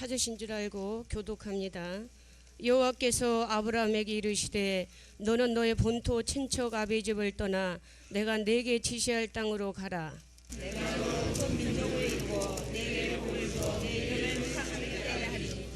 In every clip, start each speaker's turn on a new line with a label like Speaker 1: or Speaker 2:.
Speaker 1: 찾으신 줄 알고 교독합니다. 여호와께서 아브라함에게 이르시되 너는 너의 본토 친척 아비 집을 떠나 내가 네게 지시할 땅으로 가라.
Speaker 2: 내가 너 큰 민족을 이루어 내게 복을 주어 내 이름을 상하게 하리니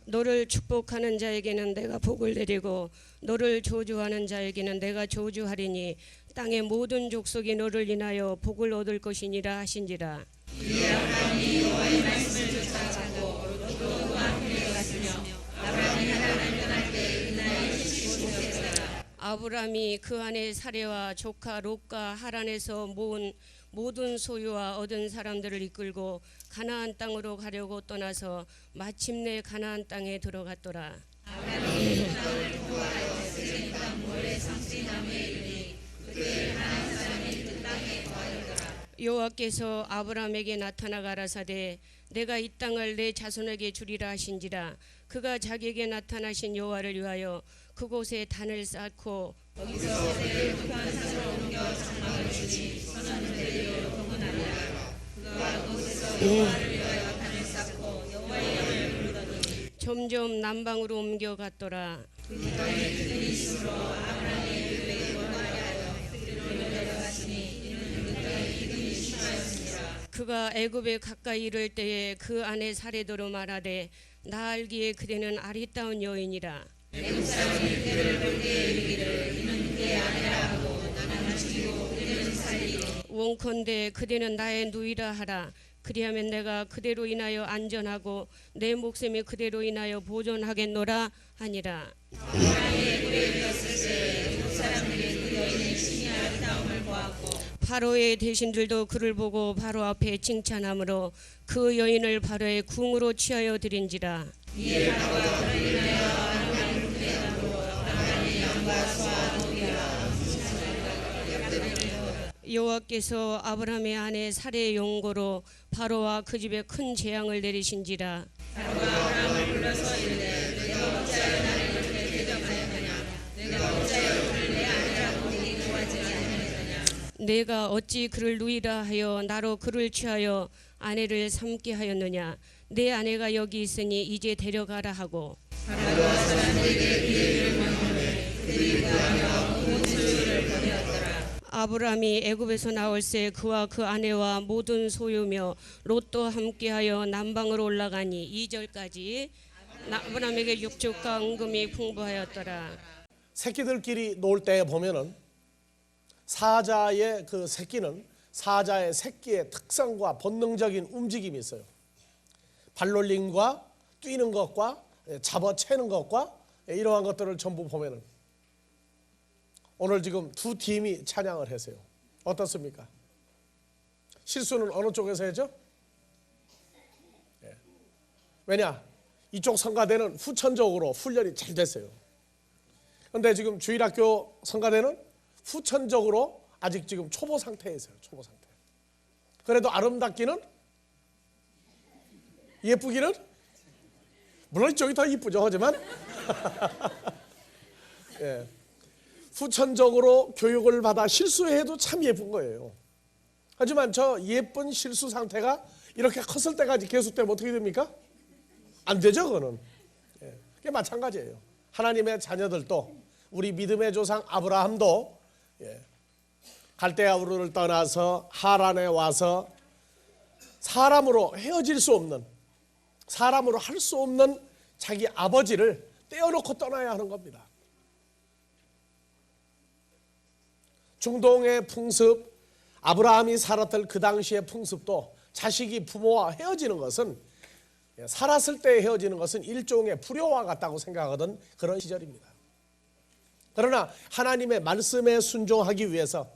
Speaker 1: 너를 축복하는 자에게는 내가 복을 내리고 너를 저주하는 자에게는 내가 저주하리니 땅의 모든 족속이 너를 인하여 복을 얻을 것이니라 하신지라.
Speaker 2: 이에 아브라함이 여호와의 말씀을 쫓아가고 롯도 함께 갔으며 아브라함이 하란을 떠날 때 그날이 75세였더라.
Speaker 1: 아브라함이 그 아내 사레와 조카 롯과 하란에서 모은 모든 소유와 얻은 사람들을 이끌고 가나안 땅으로 가려고 떠나서 마침내 가나안 땅에 들어갔더라.
Speaker 2: 아브라함이 그 땅을 통과하여 세겜 땅 모래 상수나무에 이르니 그때 가나안 사람이 그 땅에 거하였더라.
Speaker 1: 여호와께서 아브라함에게 나타나 가라사대 내가 이 땅을 내 자손에게 주리라 하신지라. 그가 자기에게 나타나신 여호와를 위하여 그곳에 단을 쌓고
Speaker 2: 거기서 그를 북한 산으로 옮겨 장막을 치니 선원을 데리러 동원하니라. 그가 그곳에서 여호와를 위하여 단을 쌓고 여호와의 이름을 부르더니
Speaker 1: 점점 남방으로 옮겨갔더라.
Speaker 2: 그 땅에 큰 이심으로 아브라함이 그에게 원하여 그들로 내려갔으니 이는 그 땅에 큰 이심하였습니다.
Speaker 1: 그가 애굽에 가까이 이를 때에 그 아내 사레도로 말하되 나 알기에 그대는 아리따운 여인이라.
Speaker 2: 애굽 사람이 그대를 볼 때에 이르기를 이는 그의 아내라 하고 나는 죽이고 그대는 살리니
Speaker 1: 원컨대 그대는 나의 누이라 하라. 그리하면 내가 그대로 인하여 안전하고 내 목숨이 그대로 인하여 보존하겠노라 하니라.
Speaker 2: 아브라함이 애굽에 이르렀을 때 애굽 사람들이 그 여인의 심히 아리따움을 보았고
Speaker 1: 바로의 대신들도 그를 보고 바로 앞에 칭찬하므로 그 여인을 바로의 궁으로 취하여 드린지라.
Speaker 2: 이에 바로가 그를 인하여 아브라함을 구해함으로 아브라함의 양과 소와 노기와
Speaker 1: 여호와께서 아브라함의 아내 사레의 용고로 바로와 그 집에 큰 재앙을 내리신지라.
Speaker 2: 바로가 아브라함을 불러서 이르되 내가 어찌하여 나를 이렇게 대접하였느냐 내가 어찌하여 그를 내 아내라고 네게 구하지 아니하였느냐
Speaker 1: 내가 어찌 그를 누이라 하여 나로 그를 취하여 아내를 삼게 하였느냐. 내 아내가 여기 있으니 이제 데려가라 하고
Speaker 2: 바로가 사람들에게 그의 이름을 명하되 그들이 구하며 온 소유를 버렸더라.
Speaker 1: 아브라함이 애굽에서 나올새 그와 그 아내와 모든 소유며 롯도 함께하여 남방으로 올라가니 2절까지 아브라함에게 육축과 은금이 풍부하였더라.
Speaker 3: 새끼들끼리 놀 때 보면은 사자의 그 새끼는 사자의 새끼의 특성과 본능적인 움직임이 있어요. 발놀림과 뛰는 것과 잡아채는 것과 이러한 것들을 전부 보면은 오늘 지금 두 팀이 찬양을 했어요. 어떻습니까? 실수는 어느 쪽에서 했죠? 왜냐? 이쪽 성가대는 후천적으로 훈련이 잘 됐어요. 그런데 지금 주일학교 성가대는 후천적으로 아직 지금 초보 상태에 있어요. 초보 상태. 그래도 아름답기는 예쁘기는 물론 이쪽이 더 이쁘죠. 하지만 예. 후천적으로 교육을 받아 실수해도 참 예쁜 거예요. 하지만 저 예쁜 실수 상태가 이렇게 컸을 때까지 계속되면 어떻게 됩니까? 안 되죠. 그거는. 예. 그게 마찬가지예요. 하나님의 자녀들도 우리 믿음의 조상 아브라함도 갈대아 우르를 떠나서 하란에 와서 사람으로 헤어질 수 없는, 사람으로 할 수 없는 자기 아버지를 떼어놓고 떠나야 하는 겁니다. 중동의 풍습, 아브라함이 살았던 그 당시의 풍습도 자식이 부모와 헤어지는 것은, 살았을 때 헤어지는 것은 일종의 불효와 같다고 생각하던 그런 시절입니다. 그러나 하나님의 말씀에 순종하기 위해서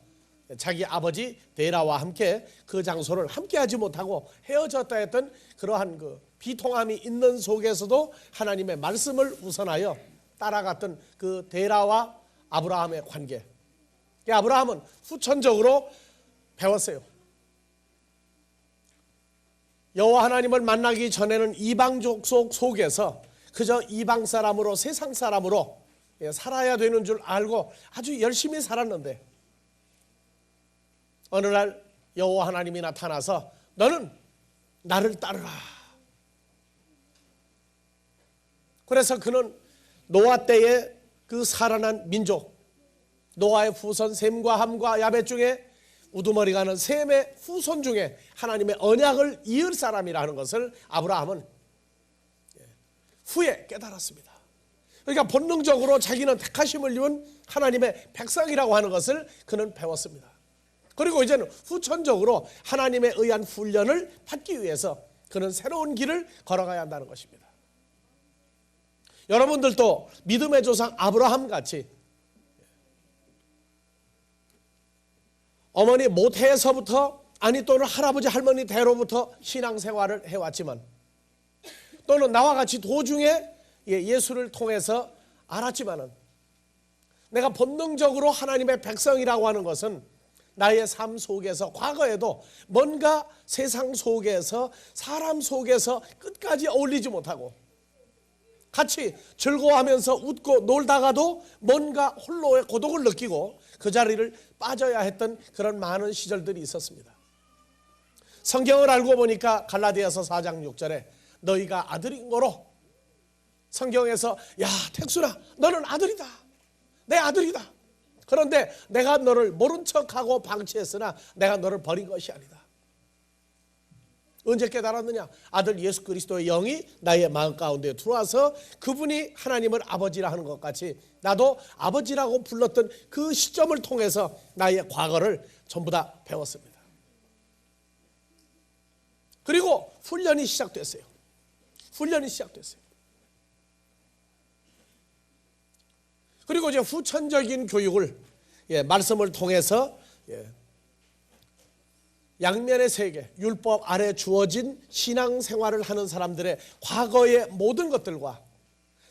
Speaker 3: 자기 아버지 데라와 함께 그 장소를 함께 하지 못하고 헤어졌다 했던 그러한 그 비통함이 있는 속에서도 하나님의 말씀을 우선하여 따라갔던 그 데라와 아브라함의 관계. 아브라함은 후천적으로 배웠어요. 여호와 하나님을 만나기 전에는 이방 족속 속에서 그저 이방 사람으로 세상 사람으로 살아야 되는 줄 알고 아주 열심히 살았는데 어느 날 여호와 하나님이 나타나서 너는 나를 따르라 그래서 그는 노아 때에 그 살아난 민족, 노아의 후손 셈과 함과 야벳 중에 우두머리가는 셈의 후손 중에 하나님의 언약을 이을 사람이라는 것을 아브라함은 후에 깨달았습니다. 그러니까 본능적으로 자기는 택하심을 입은 하나님의 백성이라고 하는 것을 그는 배웠습니다. 그리고 이제는 후천적으로 하나님에 의한 훈련을 받기 위해서 그는 새로운 길을 걸어가야 한다는 것입니다. 여러분들도 믿음의 조상 아브라함 같이 어머니 모태에서부터 또는 할아버지 할머니 대로부터 신앙생활을 해왔지만 또는 나와 같이 도중에 예수를 통해서 알았지만은 내가 본능적으로 하나님의 백성이라고 하는 것은 나의 삶 속에서 과거에도 뭔가 세상 속에서 사람 속에서 끝까지 어울리지 못하고 같이 즐거워하면서 웃고 놀다가도 뭔가 홀로의 고독을 느끼고 그 자리를 빠져야 했던 그런 많은 시절들이 있었습니다. 성경을 알고 보니까 갈라디아서 4장 6절에 너희가 아들인 거로 성경에서 야 택순아 너는 아들이다 내 아들이다 그런데 내가 너를 모른 척하고 방치했으나 내가 너를 버린 것이 아니다. 언제 깨달았느냐? 아들 예수 그리스도의 영이 나의 마음 가운데 들어와서 그분이 하나님을 아버지라 하는 것 같이 나도 아버지라고 불렀던 그 시점을 통해서 나의 과거를 전부 다 배웠습니다. 그리고 훈련이 시작됐어요. 그리고 이제 후천적인 교육을 말씀을 통해서 양면의 세계, 율법 아래 주어진 신앙생활을 하는 사람들의 과거의 모든 것들과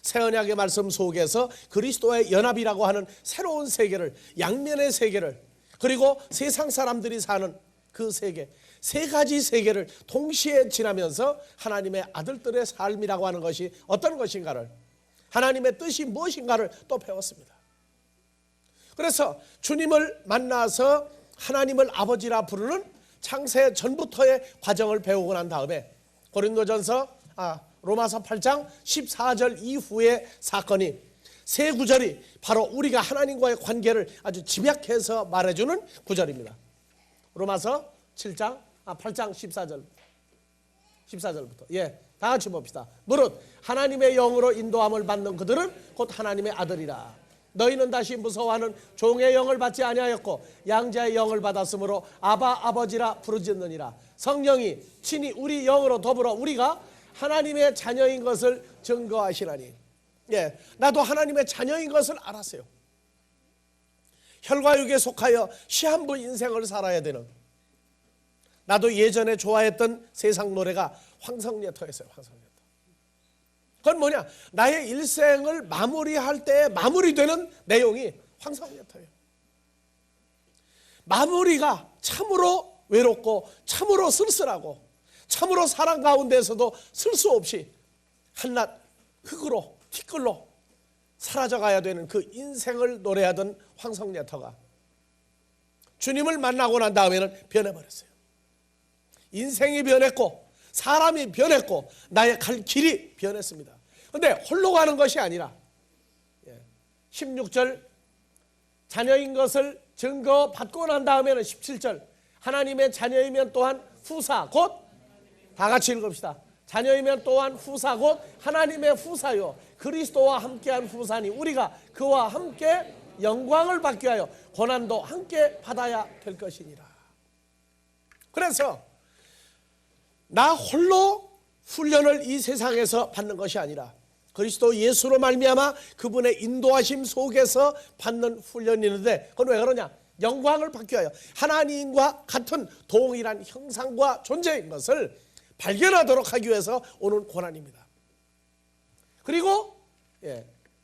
Speaker 3: 새언약의 말씀 속에서 그리스도의 연합이라고 하는 새로운 세계를, 양면의 세계를, 그리고 세상 사람들이 사는 그 세계, 세 가지 세계를 동시에 지나면서 하나님의 아들들의 삶이라고 하는 것이 어떤 것인가를, 하나님의 뜻이 무엇인가를 또 배웠습니다. 그래서 주님을 만나서 하나님을 아버지라 부르는 창세 전부터의 과정을 배우고 난 다음에 로마서 8장 14절 이후의 사건이 세 구절이 바로 우리가 하나님과의 관계를 아주 집약해서 말해주는 구절입니다. 로마서 8장 14절부터 다 같이 봅시다. 무릇 하나님의 영으로 인도함을 받는 그들은 곧 하나님의 아들이라. 너희는 다시 무서워하는 종의 영을 받지 아니하였고 양자의 영을 받았으므로 아바 아버지라 부르짖느니라. 성령이 친히 우리 영으로 더불어 우리가 하나님의 자녀인 것을 증거하시나니. 나도 하나님의 자녀인 것을 알았어요. 혈과 육에 속하여 시한부 인생을 살아야 되는, 나도 예전에 좋아했던 세상 노래가 황성예터였어요. 황성예터. 그건 뭐냐? 나의 일생을 마무리할 때 마무리되는 내용이 황성예터예요. 마무리가 참으로 외롭고 참으로 쓸쓸하고 참으로 사랑 가운데서도 쓸 수 없이 한낱 흙으로 티끌로 사라져가야 되는 그 인생을 노래하던 황성예터가 주님을 만나고 난 다음에는 변해버렸어요. 인생이 변했고 사람이 변했고 나의 갈 길이 변했습니다. 그런데 홀로 가는 것이 아니라 16절 자녀인 것을 증거받고 난 다음에는 17절 하나님의 자녀이면 또한 후사 곧 다 같이 읽읍시다. 자녀이면 또한 후사 곧 하나님의 후사요 그리스도와 함께한 후사니 우리가 그와 함께 영광을 받기 위하여 고난도 함께 받아야 될 것이니라. 그래서 나 홀로 훈련을 이 세상에서 받는 것이 아니라 그리스도 예수로 말미암아 그분의 인도하심 속에서 받는 훈련이 있는데 그건 왜 그러냐? 영광을 받기 위하여 하나님과 같은 동일한 형상과 존재인 것을 발견하도록 하기 위해서 오는 고난입니다. 그리고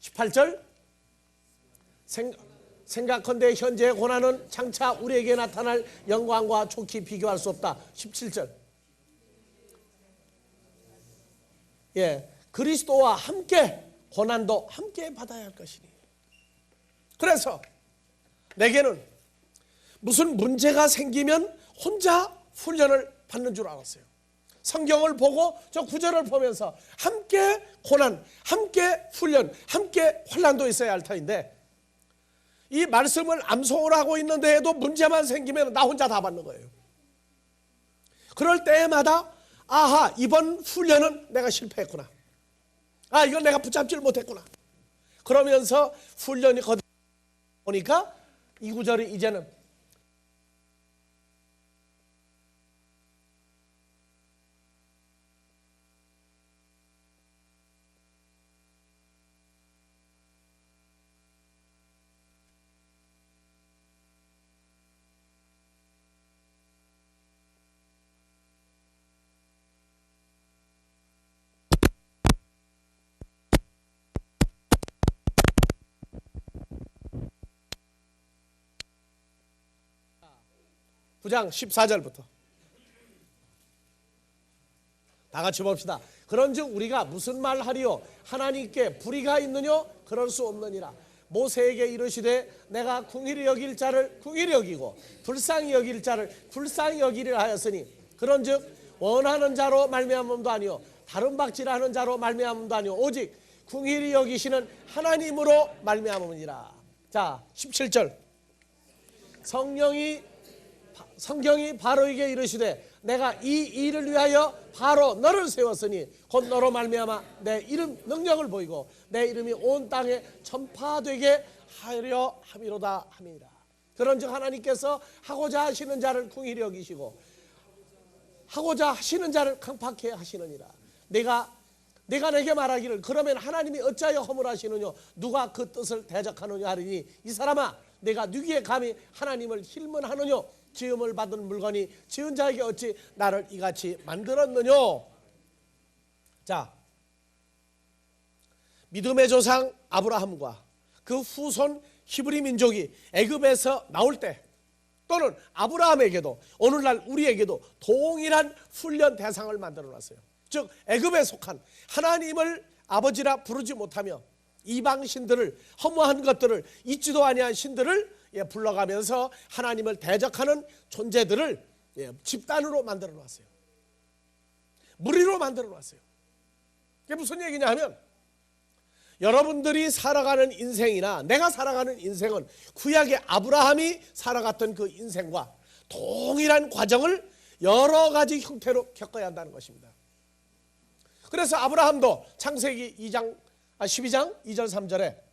Speaker 3: 18절 생각컨대 현재의 고난은 장차 우리에게 나타날 영광과 좋게 비교할 수 없다. 17절 그리스도와 함께 고난도 함께 받아야 할 것이니. 그래서 내게는 무슨 문제가 생기면 혼자 훈련을 받는 줄 알았어요. 성경을 보고 저 구절을 보면서 함께 고난, 함께 훈련, 함께 환난도 있어야 할 터인데 이 말씀을 암송을 하고 있는데에도 문제만 생기면 나 혼자 다 받는 거예요. 그럴 때마다 아하, 이번 훈련은 내가 실패했구나. 아, 이건 내가 붙잡지를 못했구나. 그러면서 훈련이 거듭 보니까 이 구절이 이제는 구장 14절부터 다 같이 봅시다. 그런즉 우리가 무슨 말하리요? 하나님께 불의가 있느뇨? 그럴 수 없느니라. 모세에게 이르시되 내가 궁일이 여길 자를 궁일이 여기고 불쌍히 여길 자를 불쌍히 여기리라 하였으니 그런즉 원하는 자로 말미암음도 아니요 다른 박질을 하는 자로 말미암음도 아니요 오직 궁일이 여기시는 하나님으로 말미암음이니라. 자, 17절 성경이 바로에게 이르시되 내가 이 일을 위하여 바로 너를 세웠으니 곧 너로 말미암아 내 이름 능력을 보이고 내 이름이 온 땅에 전파되게 하려 함이로다 함이니라. 그런즉 하나님께서 하고자 하시는 자를 궁일히 여기시고 하고자 하시는 자를 강팍해 하시느니라. 내가 내게 말하기를 그러면 하나님이 어찌하여 허물하시느냐 누가 그 뜻을 대적하느냐 하리니 이 사람아 내가 누구에 감히 하나님을 힐문하느냐 지음을 받은 물건이 지은 자에게 어찌 나를 이같이 만들었느냐. 자, 믿음의 조상 아브라함과 그 후손 히브리 민족이 애굽에서 나올 때 또는 아브라함에게도 오늘날 우리에게도 동일한 훈련 대상을 만들어 놨어요. 즉 애굽에 속한 하나님을 아버지라 부르지 못하며 이방 신들을 허무한 것들을 잊지도 아니한 신들을 불러가면서 하나님을 대적하는 존재들을 집단으로 만들어 놨어요. 무리로 만들어 놨어요. 그게 무슨 얘기냐 하면 여러분들이 살아가는 인생이나 내가 살아가는 인생은 구약의 아브라함이 살아갔던 그 인생과 동일한 과정을 여러 가지 형태로 겪어야 한다는 것입니다. 그래서 아브라함도 창세기 12장 2절 3절에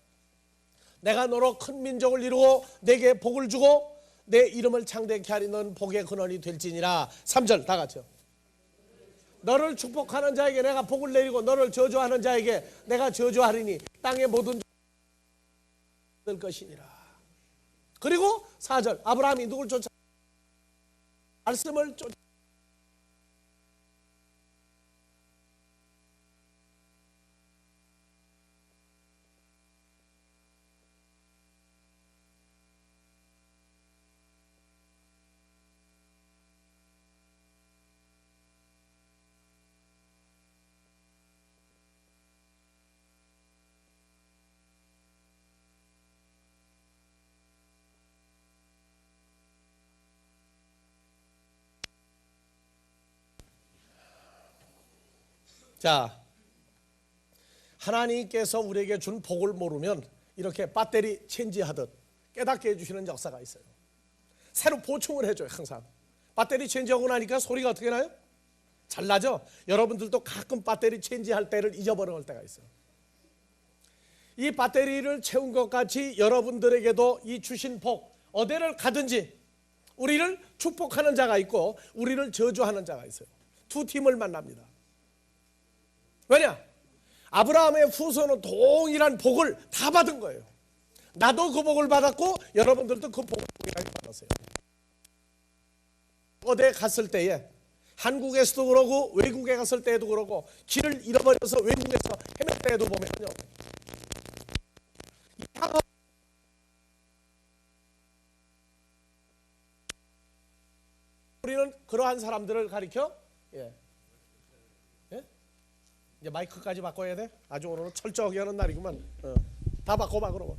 Speaker 3: 내가 너로 큰 민족을 이루고 내게 복을 주고 내 이름을 창대케 하리 넌 복의 근원이 될지니라. 3절 다 같이요. 너를 축복하는 자에게 내가 복을 내리고 너를 저주하는 자에게 내가 저주하리니 땅의 모든 될 것이니라. 그리고 4절 아브라함이 누굴 쫓아 말씀을 쫓아 자, 하나님께서 우리에게 준 복을 모르면 이렇게 배터리 체인지하듯 깨닫게 해주시는 역사가 있어요. 새로 보충을 해줘요. 항상 배터리 체인지하고 나니까 소리가 어떻게 나요? 잘 나죠? 여러분들도 가끔 배터리 체인지할 때를 잊어버릴 때가 있어요. 이 배터리를 채운 것 같이 여러분들에게도 이 주신 복 어디를 가든지 우리를 축복하는 자가 있고 우리를 저주하는 자가 있어요. 두 팀을 만납니다. 왜냐? 아브라함의 후손은 동일한 복을 다 받은 거예요. 나도 그 복을 받았고 여러분들도 그 복을 받았어요. 어디에 갔을 때에 한국에서도 그러고 외국에 갔을 때에도 그러고 길을 잃어버려서 외국에서 헤맬 때에도 보면요. 우리는 그러한 사람들을 가리켜 이제 마이크까지 바꿔야 돼? 아주 오늘은 철저하게 하는 날이구만. 다 바꿔봐 그러면.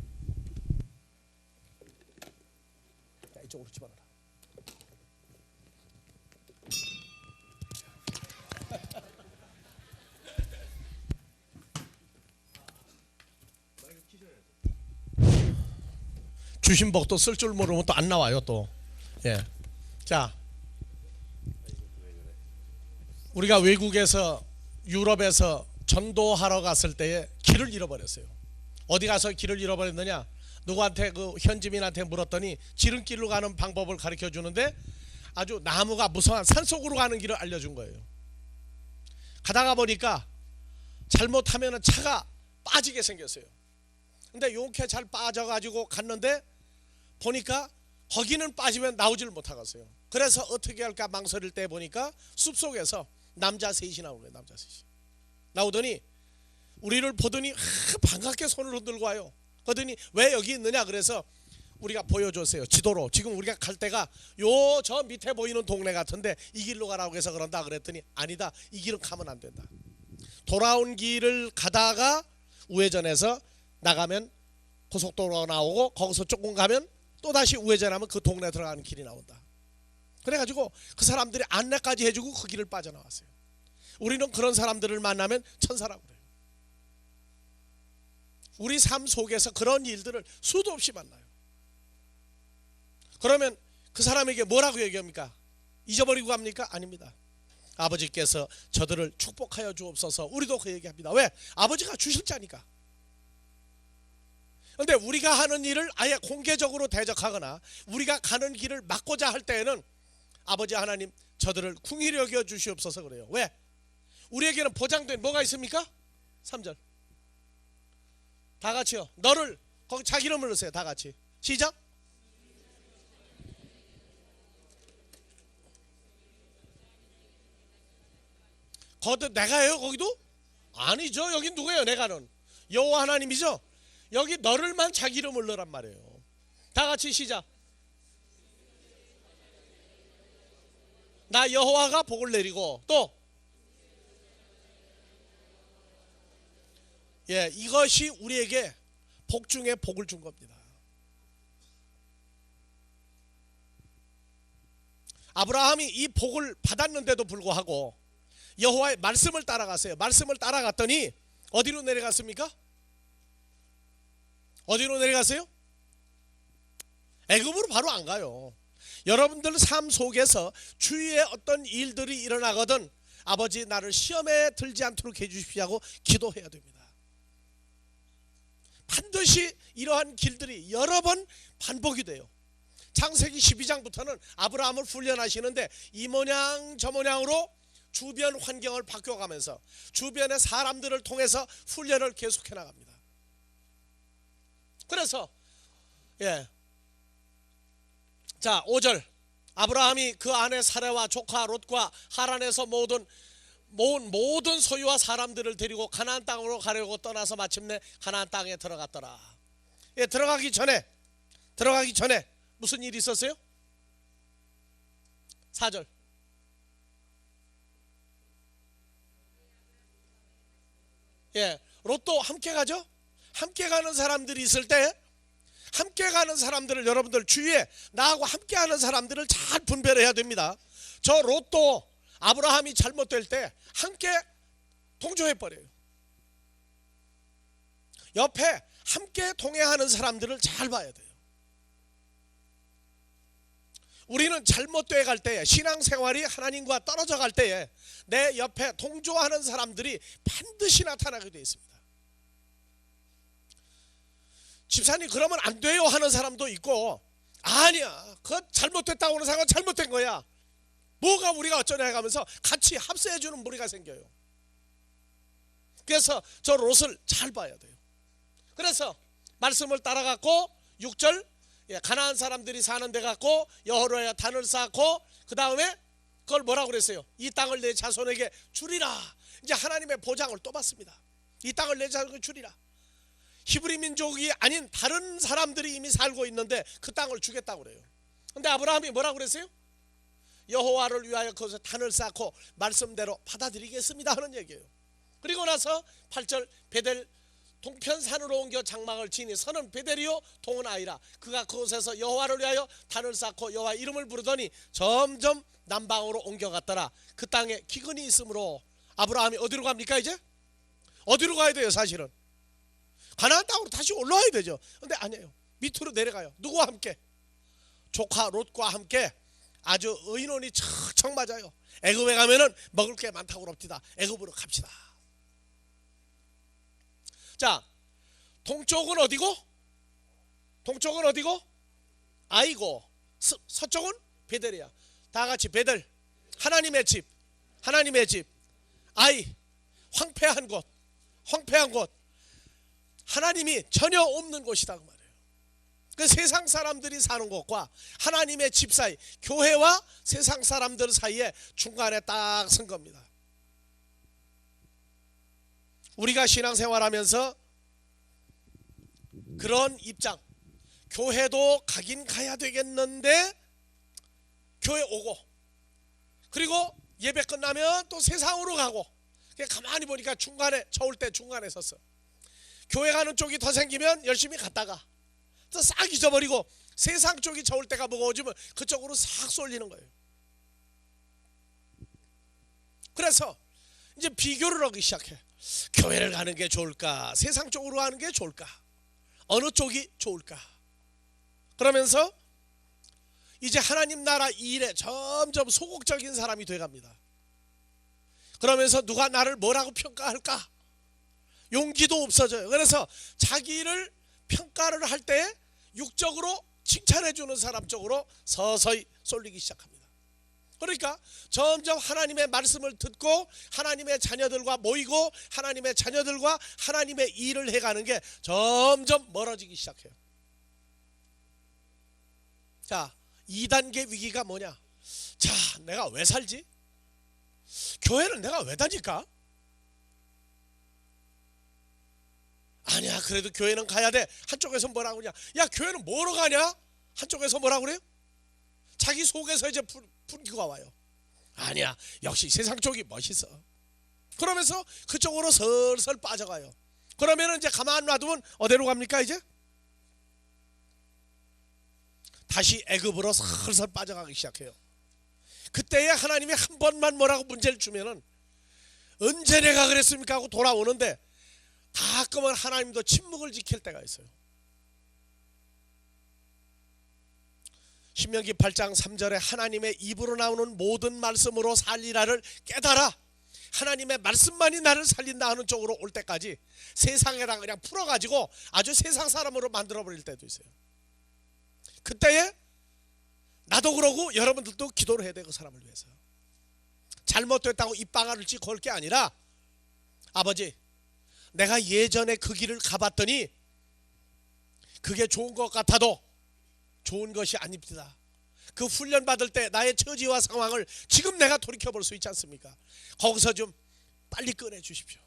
Speaker 3: 자, 이쪽으로 집어넣어라. 주신 복도 쓸 줄 모르면 또 안 나와요 또. 예. 자, 우리가 외국에서 유럽에서 전도하러 갔을 때에 길을 잃어버렸어요. 어디 가서 길을 잃어버렸느냐? 누구한테 그 현지민한테 물었더니 지름길로 가는 방법을 가르쳐 주는데 아주 나무가 무성한 산속으로 가는 길을 알려준 거예요. 가다가 보니까 잘못하면 차가 빠지게 생겼어요. 근데 이렇게 잘 빠져가지고 갔는데 보니까 거기는 빠지면 나오질 못하겠어요. 그래서 어떻게 할까 망설일 때 보니까 숲속에서 남자 셋이 나오는 거예요. 남자 셋이 나오더니 우리를 보더니 반갑게 손을 흔들고 와요. 그러더니 왜 여기 있느냐 그래서 우리가 보여줬어요. 지도로 지금 우리가 갈 때가 요 저 밑에 보이는 동네 같은데 이 길로 가라고 해서 그런다 그랬더니 아니다, 이 길은 가면 안 된다. 돌아온 길을 가다가 우회전해서 나가면 고속도로가 나오고 거기서 조금 가면 또다시 우회전하면 그 동네 들어가는 길이 나온다. 그래가지고 그 사람들이 안내까지 해주고 그 길을 빠져나왔어요. 우리는 그런 사람들을 만나면 천사라고 그래요. 우리 삶 속에서 그런 일들을 수도 없이 만나요. 그러면 그 사람에게 뭐라고 얘기합니까? 잊어버리고 갑니까? 아닙니다. 아버지께서 저들을 축복하여 주옵소서. 우리도 그 얘기합니다. 왜? 아버지가 주실 자니까. 그런데 우리가 하는 일을 아예 공개적으로 대적하거나 우리가 가는 길을 막고자 할 때에는 아버지 하나님 저들을 궁히 여겨 주시옵소서 그래요. 왜? 우리에게는 보장된 뭐가 있습니까? 3절 다 같이요. 너를 거기 자기 이름을 넣으세요. 다 같이 시작. 거기도 내가요? 거기도? 아니죠. 여긴 누구예요? 내가는 여호와 하나님이죠. 여기 너를만 자기 이름을 넣으란 말이에요. 다 같이 시작. 나 여호와가 복을 내리고 또 예, 이것이 우리에게 복 중에 복을 준 겁니다. 아브라함이 이 복을 받았는데도 불구하고 여호와의 말씀을 따라갔어요. 말씀을 따라갔더니 어디로 내려갔습니까? 어디로 내려갔어요? 애굽으로 바로 안 가요. 여러분들 삶 속에서 주위에 어떤 일들이 일어나거든 아버지 나를 시험에 들지 않도록 해주십시오 하고 기도해야 됩니다. 반드시 이러한 길들이 여러 번 반복이 돼요. 창세기 12장부터는 아브라함을 훈련하시는데 이 모양 저 모양으로 주변 환경을 바꿔가면서 주변의 사람들을 통해서 훈련을 계속해 나갑니다. 그래서 예, 자 5절 아브라함이 그 아내 사레와 조카 롯과 하란에서 모은 모든 소유와 사람들을 데리고 가나안 땅으로 가려고 떠나서 마침내 가나안 땅에 들어갔더라. 예, 들어가기 전에 무슨 일이 있었어요? 4절 예, 롯도 함께 가죠? 함께 가는 사람들이 있을 때 함께 가는 사람들을 여러분들 주위에 나하고 함께 하는 사람들을 잘 분별해야 됩니다. 저 롯도 아브라함이 잘못될 때 함께 동조해 버려요. 옆에 함께 동행하는 사람들을 잘 봐야 돼요. 우리는 잘못돼 갈 때에 신앙생활이 하나님과 떨어져 갈 때에 내 옆에 동조하는 사람들이 반드시 나타나게 되어 있습니다. 집사님 그러면 안 돼요 하는 사람도 있고 아니야 그거 잘못됐다고 하는 사람은 잘못된 거야 뭐가 우리가 어쩌냐 해가면서 같이 합세해 주는 무리가 생겨요. 그래서 저 롯을 잘 봐야 돼요. 그래서 말씀을 따라갔고 6절 예, 가나안 사람들이 사는 데 갔고 여호와의 단을 쌓고 그 다음에 그걸 뭐라고 그랬어요? 이 땅을 내 자손에게 주리라. 이제 하나님의 보장을 또 받습니다. 이 땅을 내 자손에게 주리라. 히브리 민족이 아닌 다른 사람들이 이미 살고 있는데 그 땅을 주겠다고 그래요. 근데 아브라함이 뭐라고 그랬어요? 여호와를 위하여 거기서 단을 쌓고 말씀대로 받아들이겠습니다 하는 얘기예요. 그리고 나서 8절 베델 동편산으로 옮겨 장막을 지니 선은 베델이요 동은 아이라. 그가 그곳에서 여호와를 위하여 단을 쌓고 여호와 이름을 부르더니 점점 남방으로 옮겨갔더라. 그 땅에 기근이 있으므로 아브라함이 어디로 갑니까? 이제 어디로 가야 돼요? 사실은 가나안 땅으로 다시 올라와야 되죠. 근데 아니에요. 밑으로 내려가요. 누구와 함께? 조카 롯과 함께 아주 의논이 척척 맞아요. 애굽에 가면은 먹을 게 많다고 그럽니다. 애굽으로 갑시다. 자, 동쪽은 어디고? 동쪽은 어디고? 아이고. 서쪽은 베델이야. 다 같이 베델. 하나님의 집. 하나님의 집. 아이. 황폐한 곳. 황폐한 곳. 하나님이 전혀 없는 곳이다 그 말이에요. 그 세상 사람들이 사는 곳과 하나님의 집 사이, 교회와 세상 사람들 사이에 중간에 딱 선 겁니다. 우리가 신앙생활하면서 그런 입장, 교회도 가긴 가야 되겠는데 교회 오고, 그리고 예배 끝나면 또 세상으로 가고, 가만히 보니까 중간에, 저울 때 중간에 섰어. 교회 가는 쪽이 더 생기면 열심히 갔다가 또 싹 잊어버리고, 세상 쪽이 저울 때가 무거워지면 그쪽으로 싹 쏠리는 거예요. 그래서 이제 비교를 하기 시작해. 교회를 가는 게 좋을까? 세상 쪽으로 가는 게 좋을까? 어느 쪽이 좋을까? 그러면서 이제 하나님 나라 일에 점점 소극적인 사람이 돼갑니다. 그러면서 누가 나를 뭐라고 평가할까? 용기도 없어져요. 그래서 자기를 평가를 할 때 육적으로 칭찬해 주는 사람 쪽으로 서서히 쏠리기 시작합니다. 그러니까 점점 하나님의 말씀을 듣고 하나님의 자녀들과 모이고 하나님의 자녀들과 하나님의 일을 해가는 게 점점 멀어지기 시작해요. 자, 2단계 위기가 뭐냐? 자, 내가 왜 살지? 교회를 내가 왜 다닐까? 아니야, 그래도 교회는 가야 돼. 한쪽에서 뭐라고 그러냐? 야, 교회는 뭐로 가냐? 한쪽에서 뭐라고 그래요? 자기 속에서 이제 분기가 와요. 아니야, 역시 세상 쪽이 멋있어. 그러면서 그쪽으로 슬슬 빠져가요. 그러면 이제 가만 놔두면 어디로 갑니까? 이제 다시 애굽으로 슬슬 빠져가기 시작해요. 그때에 하나님이 한 번만 뭐라고 문제를 주면은 언제 내가 그랬습니까 하고 돌아오는데, 가끔은 하나님도 침묵을 지킬 때가 있어요. 신명기 8장 3절에 하나님의 입으로 나오는 모든 말씀으로 살리라를 깨달아 하나님의 말씀만이 나를 살린다 하는 쪽으로 올 때까지 세상에랑 그냥 풀어가지고 아주 세상 사람으로 만들어버릴 때도 있어요. 그때에 나도 그러고 여러분들도 기도를 해야 돼요. 그 사람을 위해서. 잘못됐다고 입방아를 찌고 걸 게 아니라, 아버지, 내가 예전에 그 길을 가봤더니 그게 좋은 것 같아도 좋은 것이 아닙니다. 그 훈련 받을 때 나의 처지와 상황을 지금 내가 돌이켜볼 수 있지 않습니까? 거기서 좀 빨리 꺼내 주십시오.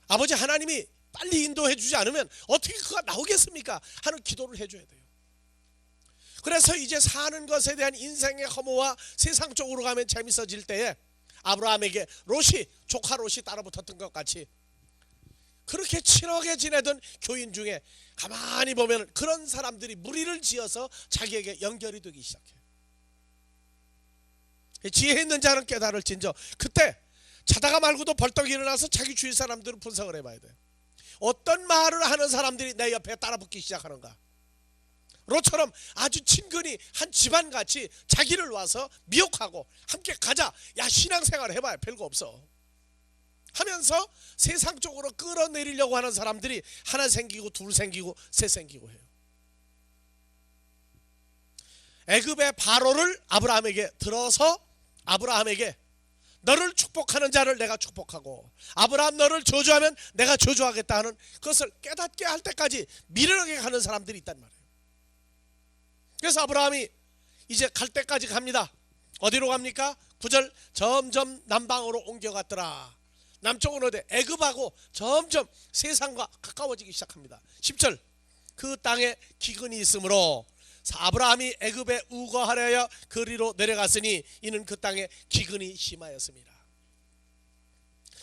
Speaker 3: 아버지 하나님이 빨리 인도해 주지 않으면 어떻게 그가 나오겠습니까? 하는 기도를 해줘야 돼요. 그래서 이제 사는 것에 대한 인생의 허무와 세상 쪽으로 가면 재밌어질 때에 아브라함에게 롯이, 조카 롯이 따라붙었던 것 같이 그렇게 친하게 지내던 교인 중에 가만히 보면 그런 사람들이 무리를 지어서 자기에게 연결이 되기 시작해요. 지혜 있는 자는 깨달을진저. 그때 자다가 말고도 벌떡 일어나서 자기 주위 사람들을 분석을 해봐야 돼요. 어떤 말을 하는 사람들이 내 옆에 따라붙기 시작하는가? 롯처럼 아주 친근히 한 집안같이 자기를 와서 미혹하고 함께 가자, 야 신앙생활 해봐야 별거 없어 하면서 세상 쪽으로 끌어내리려고 하는 사람들이 하나 생기고 둘 생기고 셋 생기고 해요. 애굽의 바로를 아브라함에게 들어서 아브라함에게 너를 축복하는 자를 내가 축복하고 아브라함 너를 저주하면 내가 저주하겠다 하는 그것을 깨닫게 할 때까지 미련하게 가는 사람들이 있단 말이에요. 그래서 아브라함이 이제 갈 때까지 갑니다. 어디로 갑니까? 9절 점점 남방으로 옮겨갔더라. 남쪽은 어디? 애굽하고 점점 세상과 가까워지기 시작합니다. 10절 그 땅에 기근이 있으므로 아브라함이 애굽에 우거하려 그리로 내려갔으니 이는 그 땅에 기근이 심하였습니다.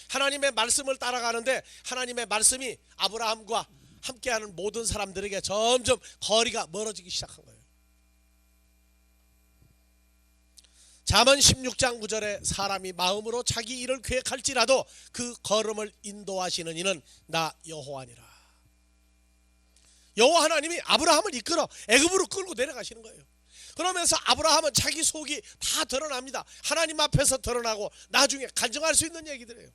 Speaker 3: 하나님의 말씀을 따라가는데 하나님의 말씀이 아브라함과 함께하는 모든 사람들에게 점점 거리가 멀어지기 시작한 거예요. 잠언 16장 9절에 사람이 마음으로 자기 일을 계획할지라도 그 걸음을 인도하시는 이는 나 여호와니라. 여호와 하나님이 아브라함을 이끌어 애굽으로 끌고 내려가시는 거예요. 그러면서 아브라함은 자기 속이 다 드러납니다. 하나님 앞에서 드러나고 나중에 간증할 수 있는 얘기들이에요.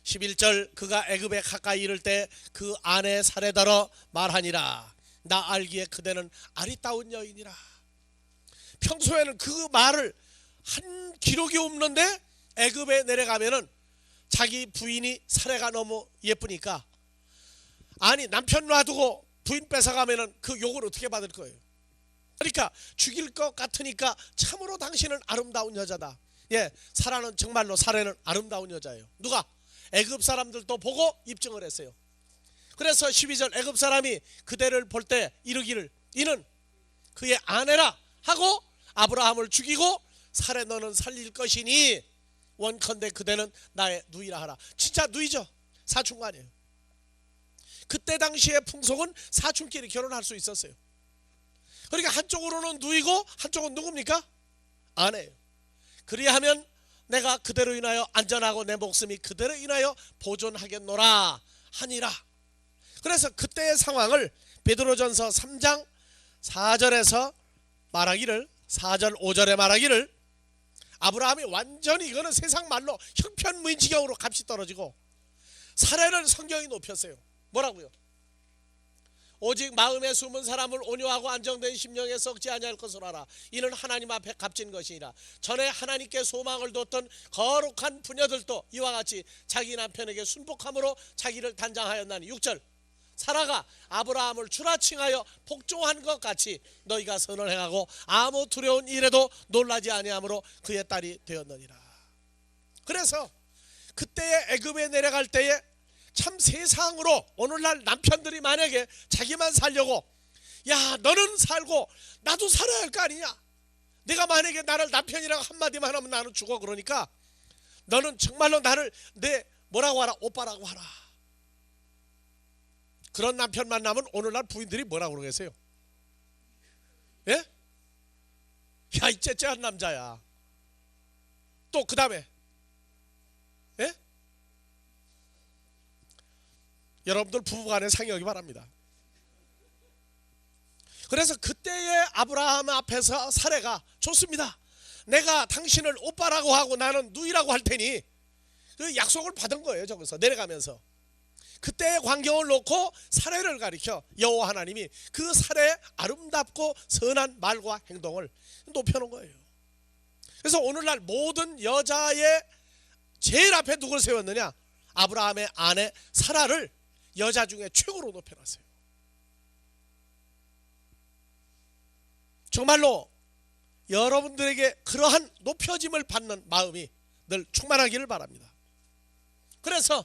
Speaker 3: 11절 그가 애굽에 가까이 이를 때 그 아내 사레더러 말하니라 나 알기에 그대는 아리따운 여인이라. 평소에는 그 말을 한 기록이 없는데 애굽에 내려가면은 자기 부인이 사레가 너무 예쁘니까 아니 남편 놔두고 부인 뺏어가면은 그 욕을 어떻게 받을 거예요. 그러니까 죽일 것 같으니까 참으로 당신은 아름다운 여자다. 예, 사라는 정말로 사레는 아름다운 여자예요. 누가? 애굽 사람들도 보고 입증을 했어요. 그래서 12절 애굽 사람이 그대를 볼 때 이르기를 이는 그의 아내라 하고 아브라함을 죽이고 사레 너는 살릴 것이니 원컨대 그대는 나의 누이라 하라. 진짜 누이죠. 사촌간이에요. 그때 당시의 풍속은 사촌끼리 결혼할 수 있었어요. 그러니까 한쪽으로는 누이고 한쪽은 누굽니까? 아내예요. 그리하면 내가 그대로 인하여 안전하고 내 목숨이 그대로 인하여 보존하겠노라 하니라. 그래서 그때의 상황을 베드로전서 3장 4절에서 말하기를 4절 5절에 말하기를 아브라함이 완전히 이거는 세상 말로 형편무인지경으로 값이 떨어지고 사례를 성경이 높였어요. 뭐라고요? 오직 마음에 숨은 사람을 온유하고 안정된 심령에 썩지 아니할 것을 알아. 이는 하나님 앞에 값진 것이니라. 전에 하나님께 소망을 뒀던 거룩한 부녀들도 이와 같이 자기 남편에게 순복함으로 자기를 단장하였나니. 6절 사라가 아브라함을 추라칭하여 복종한 것 같이 너희가 선을 행하고 아무 두려운 일에도 놀라지 아니하므로 그의 딸이 되었느니라. 그래서 그때의 애굽에 내려갈 때에 참 세상으로 오늘날 남편들이 만약에 자기만 살려고 야 너는 살고 나도 살아야 할 거 아니냐. 내가 만약에 나를 남편이라고 한마디만 하면 나는 죽어. 그러니까 너는 정말로 나를 내 뭐라고 하라? 오빠라고 하라. 그런 남편 만나면 오늘날 부인들이 뭐라고 그러겠어요? 예? 야 이 째째한 남자야. 또 그 다음에 예? 여러분들 부부간의 상의하기 바랍니다. 그래서 그때의 아브라함 앞에서 사레가 좋습니다. 내가 당신을 오빠라고 하고 나는 누이라고 할 테니 그 약속을 받은 거예요. 저기서 내려가면서 그때의 광경을 놓고 사레를 가리켜 여호와 하나님이 그 사레의 아름답고 선한 말과 행동을 높여놓은 거예요. 그래서 오늘날 모든 여자의 제일 앞에 누굴 세웠느냐? 아브라함의 아내 사라를 여자 중에 최고로 높여놨어요. 정말로 여러분들에게 그러한 높여짐을 받는 마음이 늘 충만하기를 바랍니다. 그래서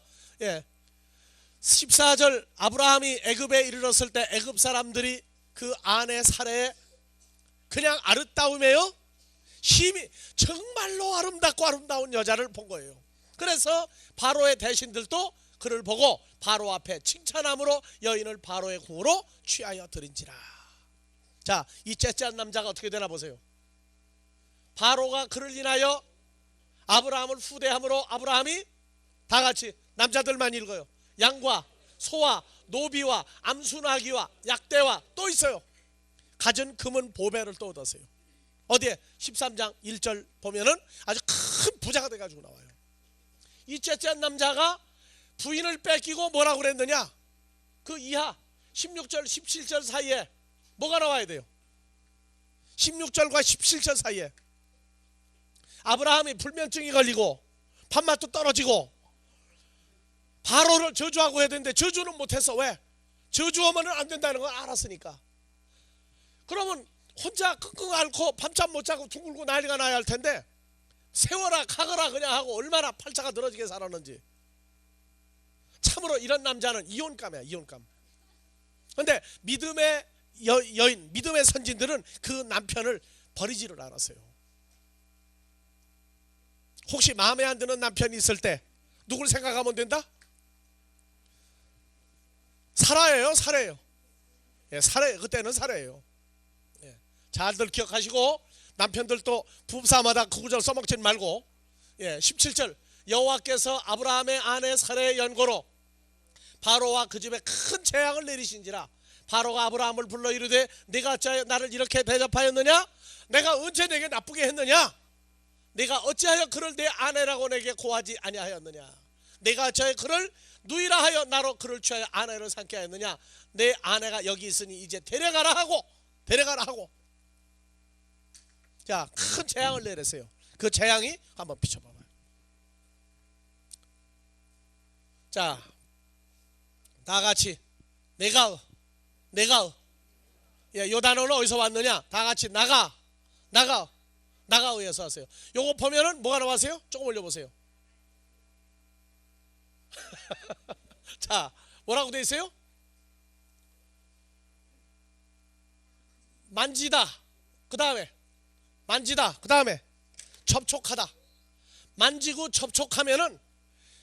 Speaker 3: 14절 아브라함이 애굽에 이르렀을 때 애굽 사람들이 그 아내 사레에 그냥 아름다움에요 심히 정말로 아름답고 아름다운 여자를 본 거예요. 그래서 바로의 대신들도 그를 보고 바로 앞에 칭찬함으로 여인을 바로의 궁으로 취하여 드린지라. 자, 이 째째한 남자가 어떻게 되나 보세요. 바로가 그를 인하여 아브라함을 후대함으로 아브라함이 다 같이 남자들만 읽어요. 양과 소와 노비와 암수나기와 약대와 또 있어요. 가진 금은 보배를 또 얻었어요. 어디에? 13장 1절 보면은 아주 큰 부자가 돼가지고 나와요. 이 째째한 남자가 부인을 뺏기고 뭐라고 그랬느냐? 그 이하 16절 17절 사이에 뭐가 나와야 돼요? 16절과 17절 사이에 아브라함이 불면증이 걸리고 밥맛도 떨어지고 바로를 저주하고 해야 되는데 저주는 못해서. 왜? 저주하면 안 된다는 걸 알았으니까. 그러면 혼자 끙끙 앓고 밤잠 못 자고 둥글고 난리가 나야 할 텐데 세워라 가거라 그냥 하고 얼마나 팔자가 늘어지게 살았는지. 참으로 이런 남자는 이혼감이야. 이혼감. 그런데 믿음의 여인, 믿음의 선진들은 그 남편을 버리지를 않았어요. 혹시 마음에 안 드는 남편이 있을 때 누굴 생각하면 된다? 사라예요. 사라예요. 사라예요. 그때는 사라예요. 잘들 기억하시고 남편들도 부부싸움하다 그 구절 써먹지 말고 17절 여호와께서 아브라함의 아내 사라의 연고로 바로와 그 집에 큰 재앙을 내리신지라. 바로가 아브라함을 불러 이르되 네가 어찌하여 나를 이렇게 대접하였느냐? 내가 언제 내게 나쁘게 했느냐? 내가 어찌하여 그를 내 아내라고 내게 고하지 아니하였느냐? 내가 어찌하여 그를 누이라 하여 나로 그를 취하여 아내를 삼게 하였느냐? 내 아내가 여기 있으니 이제 데려가라 하고 자, 큰 재앙을 내렸어요. 그 재앙이 한번 비춰봐봐요. 자, 다 같이 내가 요 단어는 어디서 왔느냐? 다 같이 나가의에서 왔어요. 요거 보면은 뭐가 나왔어요? 조금 올려보세요. 자, 뭐라고 돼 있어요? 만지다. 그 다음에 만지다. 그 다음에 접촉하다. 만지고 접촉하면은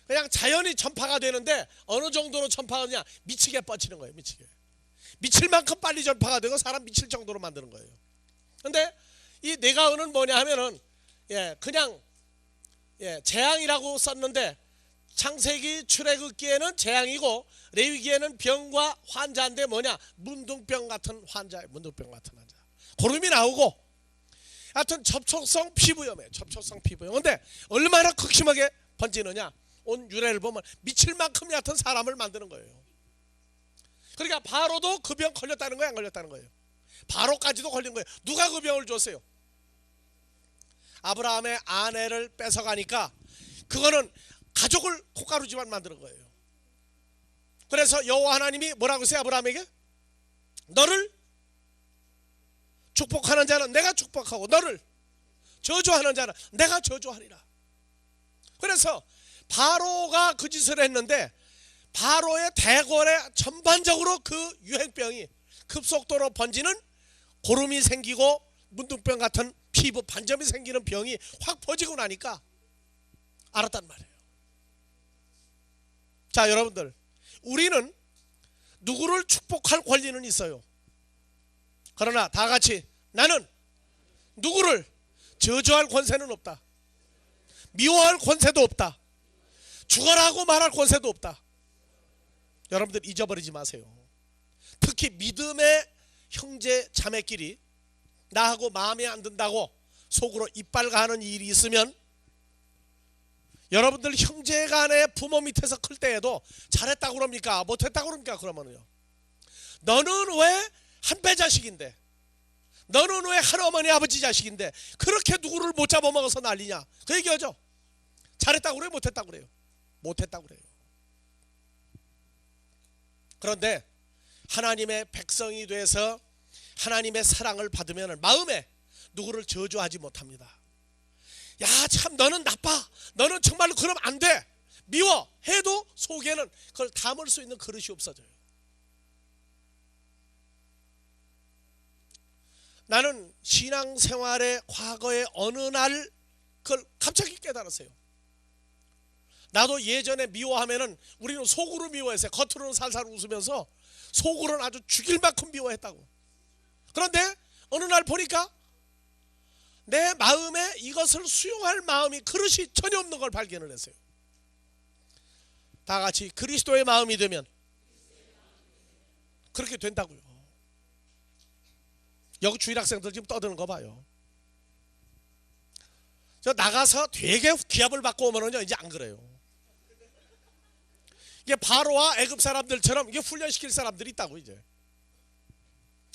Speaker 3: 그냥 자연히 전파가 되는데 어느 정도로 전파가 되냐? 미치게 뻗치는 거예요. 미칠 만큼 빨리 전파가 되고 사람 미칠 정도로 만드는 거예요. 근데 이 네가은은 뭐냐 하면은 그냥 재앙이라고 썼는데 창세기 출애굽기에는 재앙이고 레위기에는 병과 환자인데 뭐냐? 문둥병 같은 환자. 고름이 나오고 하여튼 접촉성 피부염이에요. 근데 얼마나 극심하게 번지느냐? 온 유래를 보면 미칠 만큼 얕은 사람을 만드는 거예요. 그러니까 바로도 그 병 걸렸다는 거예요, 안 걸렸다는 거예요? 바로까지도 걸린 거예요. 누가 그 병을 줬어요? 아브라함의 아내를 뺏어가니까 그거는 가족을 콧가루지만 만드는 거예요. 그래서 여호와 하나님이 뭐라고 했어요? 아브라함에게 너를 축복하는 자는 내가 축복하고 너를 저주하는 자는 내가 저주하리라. 그래서 바로가 그 짓을 했는데 바로의 대궐에 전반적으로 그 유행병이 급속도로 번지는 고름이 생기고 문둥병 같은 피부 반점이 생기는 병이 확 퍼지고 나니까 알았단 말이에요. 자, 여러분들, 우리는 누구를 축복할 권리는 있어요. 그러나 다 같이 나는 누구를 저주할 권세는 없다. 미워할 권세도 없다. 죽어라고 말할 권세도 없다. 여러분들 잊어버리지 마세요. 특히 믿음의 형제 자매끼리 나하고 마음에 안 든다고 속으로 이빨 가는 일이 있으면 여러분들 형제간에 부모 밑에서 클 때에도 잘했다고 그럽니까? 못했다고 그럽니까? 그러면요, 너는 왜 한배 자식인데, 너는 왜 할어머니 아버지 자식인데 그렇게 누구를 못 잡아먹어서 난리냐? 그 얘기하죠. 잘했다고 그래요? 못했다고 그래요? 못했다고 그래요. 그런데 하나님의 백성이 돼서 하나님의 사랑을 받으면 마음에 누구를 저주하지 못합니다. 야, 참 너는 나빠, 너는 정말로 그러면 안 돼, 미워 해도 속에는 그걸 담을 수 있는 그릇이 없어져요. 나는 신앙생활의 과거에 어느 날 그걸 갑자기 깨달았어요. 나도 예전에 미워하면은 우리는 속으로 미워했어요. 겉으로는 살살 웃으면서 속으로는 아주 죽일 만큼 미워했다고. 그런데 어느 날 보니까 내 마음에 이것을 수용할 마음이, 그릇이 전혀 없는 걸 발견을 했어요. 다 같이 그리스도의 마음이 되면 그렇게 된다고요. 여기 주일학생들 지금 떠드는 거 봐요. 저 나가서 되게 기합을 받고 오면은요 이제 안 그래요. 이게 바로와 애굽 사람들처럼 이게 훈련시킬 사람들이 있다고 이제.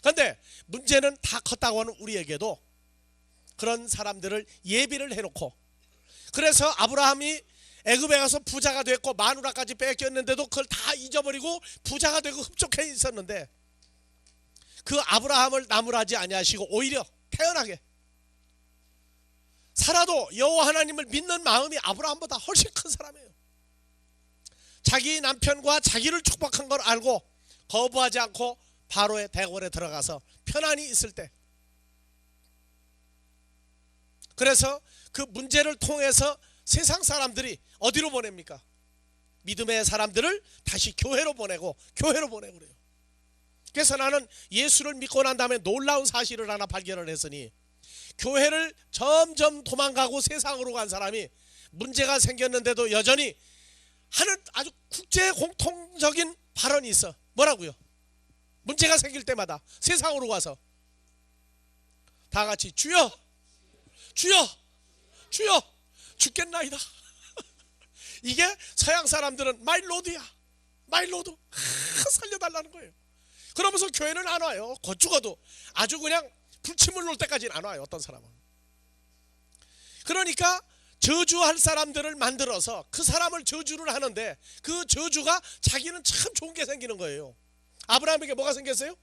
Speaker 3: 그런데 문제는 다 컸다고 하는 우리에게도 그런 사람들을 예비를 해놓고, 그래서 아브라함이 애굽에 가서 부자가 됐고 마누라까지 뺏겼는데도 그걸 다 잊어버리고 부자가 되고 흡족해 있었는데 그 아브라함을 나무라지 아니하시고 오히려 태연하게 살아도 여호와 하나님을 믿는 마음이 아브라함보다 훨씬 큰 사람이에요. 자기 남편과 자기를 축복한 걸 알고 거부하지 않고 바로의 대궐에 들어가서 편안히 있을 때, 그래서 그 문제를 통해서 세상 사람들이 어디로 보냅니까? 믿음의 사람들을 다시 교회로 보내고 그래요. 그래서 나는 예수를 믿고 난 다음에 놀라운 사실을 하나 발견을 했으니, 교회를 점점 도망가고 세상으로 간 사람이 문제가 생겼는데도 여전히 하는 아주 국제 공통적인 발언이 있어. 뭐라고요? 문제가 생길 때마다 세상으로 와서 다 같이 주여 주여 주여 죽겠나이다. 이게 서양 사람들은 마이 로드야, 마이 로드, 살려달라는 거예요. 그러면서 교회는 안 와요. 곧 죽어도 아주 그냥 불침을 놓을 때까지는 안 와요. 어떤 사람은. 그러니까 저주할 사람들을 만들어서 그 사람을 저주를 하는데 그 저주가 자기는 참 좋은 게 생기는 거예요. 아브라함에게 뭐가 생겼어요?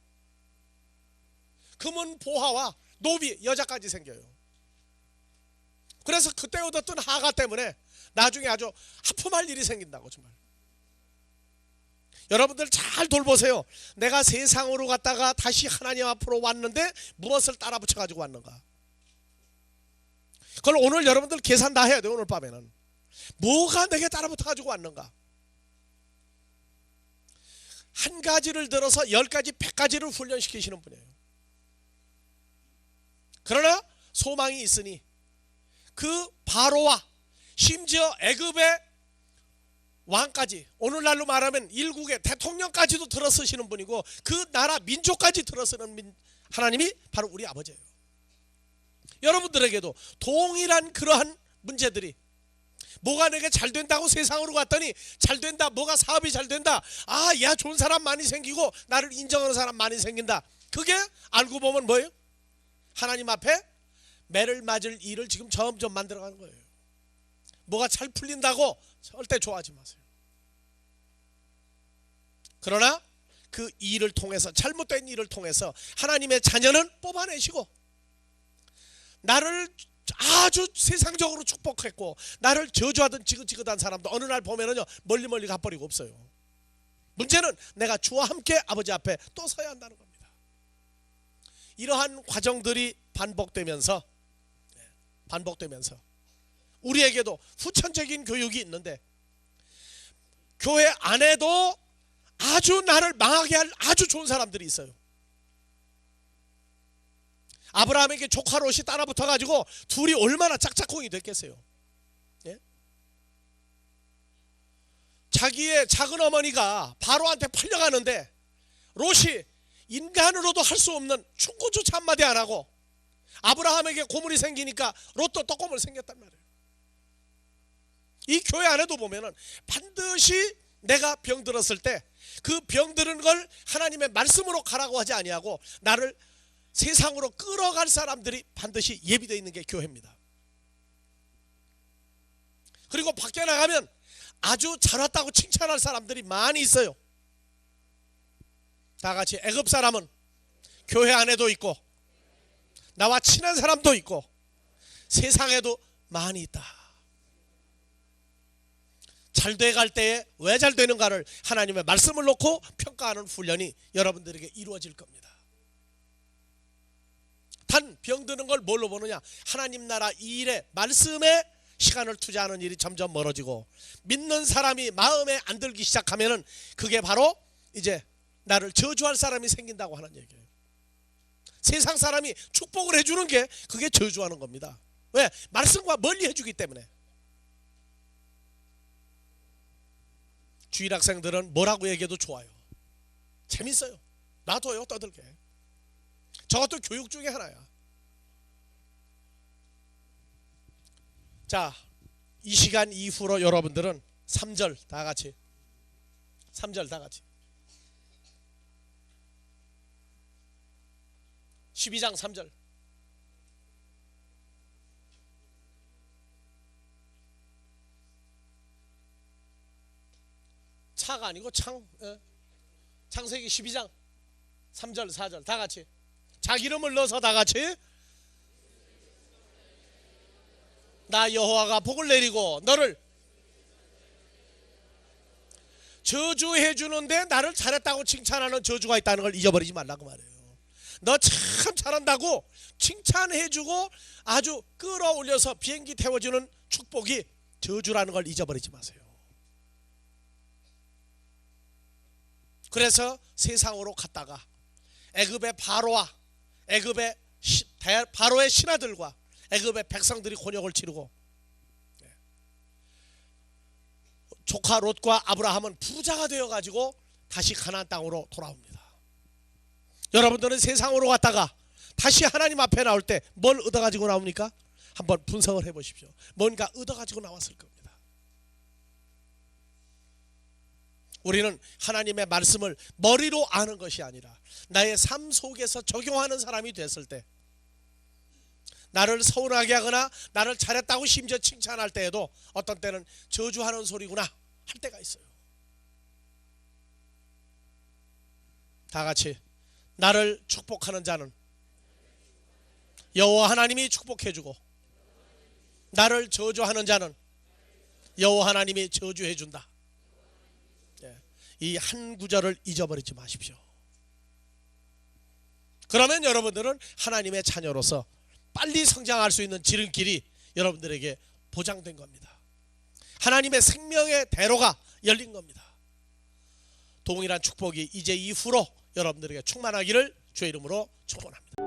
Speaker 3: 금은 보화와 노비, 여자까지 생겨요. 그래서 그때 얻었던 하가 때문에 나중에 아주 하품할 일이 생긴다고. 정말 여러분들 잘 돌보세요. 내가 세상으로 갔다가 다시 하나님 앞으로 왔는데 무엇을 따라 붙여 가지고 왔는가. 그걸 오늘 여러분들 계산 다 해야 돼요. 오늘 밤에는 뭐가 내게 따라 붙어 가지고 왔는가. 한 가지를 들어서 10가지 100가지를 훈련시키시는 분이에요. 그러나 소망이 있으니 그 바로와 심지어 애굽의 왕까지, 오늘날로 말하면 일국의 대통령까지도 들어서시는 분이고 그 나라 민족까지 들어서는 하나님이 바로 우리 아버지예요. 여러분들에게도 동일한 그러한 문제들이, 뭐가 내게 잘 된다고 세상으로 갔더니 잘 된다, 뭐가 사업이 잘 된다, 아, 야, 좋은 사람 많이 생기고 나를 인정하는 사람 많이 생긴다. 그게 알고 보면 뭐예요? 하나님 앞에 매를 맞을 일을 지금 점점 만들어가는 거예요. 뭐가 잘 풀린다고 절대 좋아하지 마세요. 그러나 그 일을 통해서, 잘못된 일을 통해서 하나님의 자녀는 뽑아내시고 나를 아주 세상적으로 축복했고 나를 저주하던 지긋지긋한 사람도 어느 날 보면은요 멀리 가버리고 없어요. 문제는 내가 주와 함께 아버지 앞에 또 서야 한다는 겁니다. 이러한 과정들이 반복되면서 우리에게도 후천적인 교육이 있는데, 교회 안에도 아주 나를 망하게 할 아주 좋은 사람들이 있어요. 아브라함에게 조카 롯이 따라붙어 가지고 둘이 얼마나 짝짝꿍이 됐겠어요. 예? 자기의 작은 어머니가 바로한테 팔려가는데 롯이 인간으로도 할 수 없는 충고조차 한마디 안 하고 아브라함에게 고물이 생기니까 롯도 떡고물 생겼단 말이에요. 이 교회 안에도 보면은 반드시 내가 병들었을 때 그 병드는 걸 하나님의 말씀으로 가라고 하지 아니하고 나를 세상으로 끌어갈 사람들이 반드시 예비되어 있는 게 교회입니다. 그리고 밖에 나가면 아주 잘 왔다고 칭찬할 사람들이 많이 있어요. 다 같이 애굽 사람은 교회 안에도 있고 나와 친한 사람도 있고 세상에도 많이 있다. 잘 돼갈 때에 왜 잘 되는가를 하나님의 말씀을 놓고 평가하는 훈련이 여러분들에게 이루어질 겁니다. 단 병드는 걸 뭘로 보느냐? 하나님 나라 이 일에 말씀에 시간을 투자하는 일이 점점 멀어지고 믿는 사람이 마음에 안 들기 시작하면은 그게 바로 이제 나를 저주할 사람이 생긴다고 하는 얘기예요. 세상 사람이 축복을 해주는 게 그게 저주하는 겁니다. 왜? 말씀과 멀리 해주기 때문에. 주일 학생들은 뭐라고 얘기해도 좋아요. 재밌어요. 놔둬요, 떠들게. 저것도 교육 중에 하나야. 자, 이 시간 이후로 여러분들은 3절 다 같이 3절 다 같이 12장 3절 차가 아니고 창세기 12장 3절 4절 다 같이 자기 이름을 넣어서 다 같이 나 여호와가 복을 내리고 너를 저주해 주는데 나를 잘했다고 칭찬하는 저주가 있다는 걸 잊어버리지 말라고 말해요. 너 참 잘한다고 칭찬해 주고 아주 끌어올려서 비행기 태워주는 축복이 저주라는 걸 잊어버리지 마세요. 그래서 세상으로 갔다가 애굽의 바로와 애굽의 바로의 신하들과 애굽의 백성들이 곤욕을 치르고 조카 롯과 아브라함은 부자가 되어가지고 다시 가나안 땅으로 돌아옵니다. 여러분들은 세상으로 갔다가 다시 하나님 앞에 나올 때 뭘 얻어가지고 나옵니까? 한번 분석을 해보십시오. 뭔가 얻어가지고 나왔을 겁니다. 우리는 하나님의 말씀을 머리로 아는 것이 아니라 나의 삶 속에서 적용하는 사람이 됐을 때, 나를 서운하게 하거나 나를 잘했다고 심지어 칭찬할 때에도 어떤 때는 저주하는 소리구나 할 때가 있어요. 다 같이, 나를 축복하는 자는 여호와 하나님이 축복해주고, 나를 저주하는 자는 여호와 하나님이 저주해준다. 이 한 구절을 잊어버리지 마십시오. 그러면 여러분들은 하나님의 자녀로서 빨리 성장할 수 있는 지름길이 여러분들에게 보장된 겁니다. 하나님의 생명의 대로가 열린 겁니다. 동일한 축복이 이제 이후로 여러분들에게 충만하기를 주의 이름으로 축복합니다.